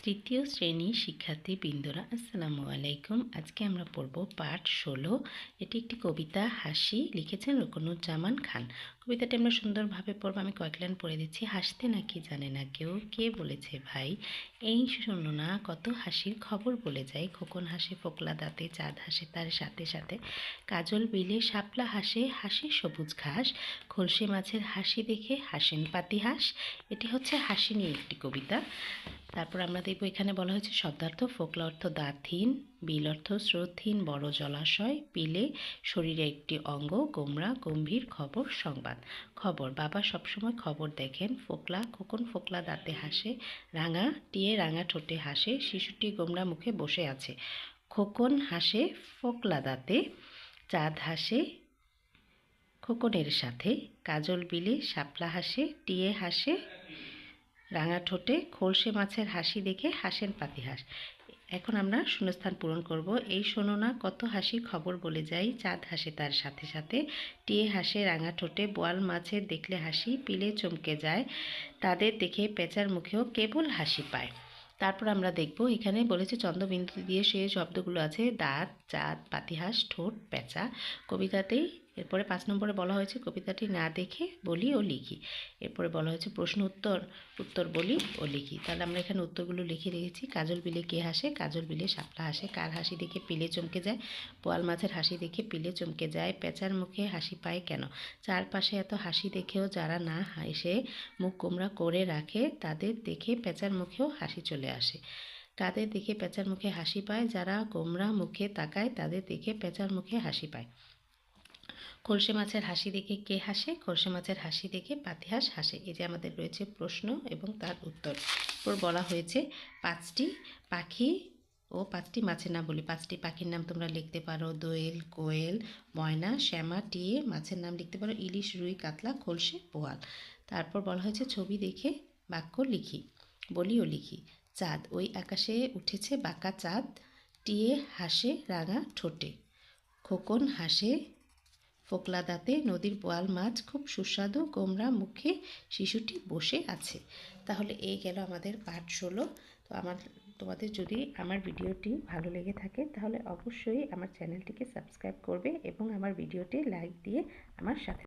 তৃতীয় শ্রেণীর শিক্ষার্থীবৃন্দরা আসসালামু আলাইকুম। আজকে আমরা পড়ব পাঠ 16। এটি একটি কবিতা, হাসি, লিখেছেন রুকনুজ্জামান খান। কবিতাটি আমরা সুন্দরভাবে পড়ব। আমি কয়েক লাইন পড়ে দিচ্ছি। হাসতে নাকি জানে না কেউ, কে বলেছে ভাই, এই শোনো না কত হাসির খবর বলে যায়। খোকন হাসে ফোকলা দাঁতে, চাঁদ হাসে তার সাথে সাথে, কাজল বিলে শাপলা হাসে, হাসে সবুজ ঘাস, খলসে মাছের হাসি দেখে হাসেন পাতিহাঁস। এটি হচ্ছে হাসি নিয়ে একটি কবিতা। তারপর আমরা দেখব এখানে বলা হয়েছে শব্দার্থ। ফোকলা অর্থ দাঁতহীন, বিল অর্থ স্রোতহীন বড় জলাশয়, পিলে শরীরে একটি অঙ্গ, গোমরা গম্ভীর খবর সংবাদ। খবর, বাবা সবসময় খবর দেখেন। ফোকলা, খোকন ফোকলা দাঁতে হাসে, রাঙা টিয়ে রাঙা ঠোঁটে হাসে, শিশুটি গোমরা মুখে বসে আছে। খোকন হাসে ফোকলা দাঁতে, চাঁদ হাসে খোকনের সাথে, কাজল বিলে শাপলা হাসে, টিয়ে হাসে রাঙা ঠোঁটে, খলসে মাছের হাসি দেখে হাসেন পাতিহাঁস। এখন আমরা শূন্যস্থান পূরণ করব। এই শোনো না কত হাসির খবর বলে যাই, চাঁদ হাসে তার সাথে সাথে, টিয়ে হাসে রাঙা ঠোঁটে, বোয়াল মাছের দেখলে হাসি, পিলে চমকে যায়, তাদের দেখে পেঁচার মুখেও কেবল হাসি পায়। তারপর আমরা দেখব এখানে বলেছে চন্দ্রবিন্দু দিয়ে সে শব্দগুলো আছে দাঁত, চাঁদ, পাতিহাঁস, ঠোঁট, পেঁচা। কবিতাতেই এরপরে 5 নম্বরে বলা হয়েছে কবিতাটি না দেখে বলি ও লিখি। এরপরে বলা হয়েছে প্রশ্ন উত্তর, উত্তর বলি ও লিখি। তাহলে আমরা এখানে উত্তরগুলো লিখে রেখেছি। কাজল বিলে কে হাসে, কাজল বিলে শাপলা হাসে, কার হাসি দেখে পিলে চমকে যায়, বোয়াল মাছের হাসি দেখে পিলে চমকে যায়, পেঁচার মুখে হাসি পায় কেন, চারপাশে এত হাসি দেখেও যারা না হেসে মুখ গোমরা করে রাখে, তাদের দেখে পেঁচার মুখেও হাসি চলে আসে। কাদের দেখে পেঁচার মুখে হাসি পায়, যারা গোমরা মুখে তাকায় তাদের দেখে পেঁচার মুখে হাসি পায়। খলসে মাছের হাসি দেখে কে হাসে, খলসে মাছের হাসি দেখে পাতিহাঁস হাসে। এই যে আমাদের রয়েছে প্রশ্ন এবং তার উত্তর। এরপর বলা হয়েছে 5টি পাখি ও 5টি মাছের নাম বলি। 5টি পাখির নাম তোমরা লিখতে পারো দোয়েল, কোয়েল, ময়না, শ্যামা, টিয়ে। মাছের নাম লিখতে পারো ইলিশ, রুই, কাতলা, খলসে, বোয়াল। তারপর বলা হয়েছে ছবি দেখে বাক্য লিখি, বলি ও লিখি। চাঁদ, ওই আকাশে উঠেছে বাঁকা চাঁদ, টিয়ে হাসে রাঙা ঠোঁটে, খোকন হাসে ফোকলা দাঁতে, নদীর বোয়াল মাছ খুব সুস্বাদু, গোমরা মুখে শিশুটি বসে আছে। তাহলে এই গেল আমাদের পাঠ 16। তো তোমাদের যদি আমার ভিডিওটি ভালো লেগে থাকে তাহলে অবশ্যই আমার চ্যানেলটিকে সাবস্ক্রাইব করবে এবং আমার ভিডিওটি লাইক দিয়ে আমার সাথে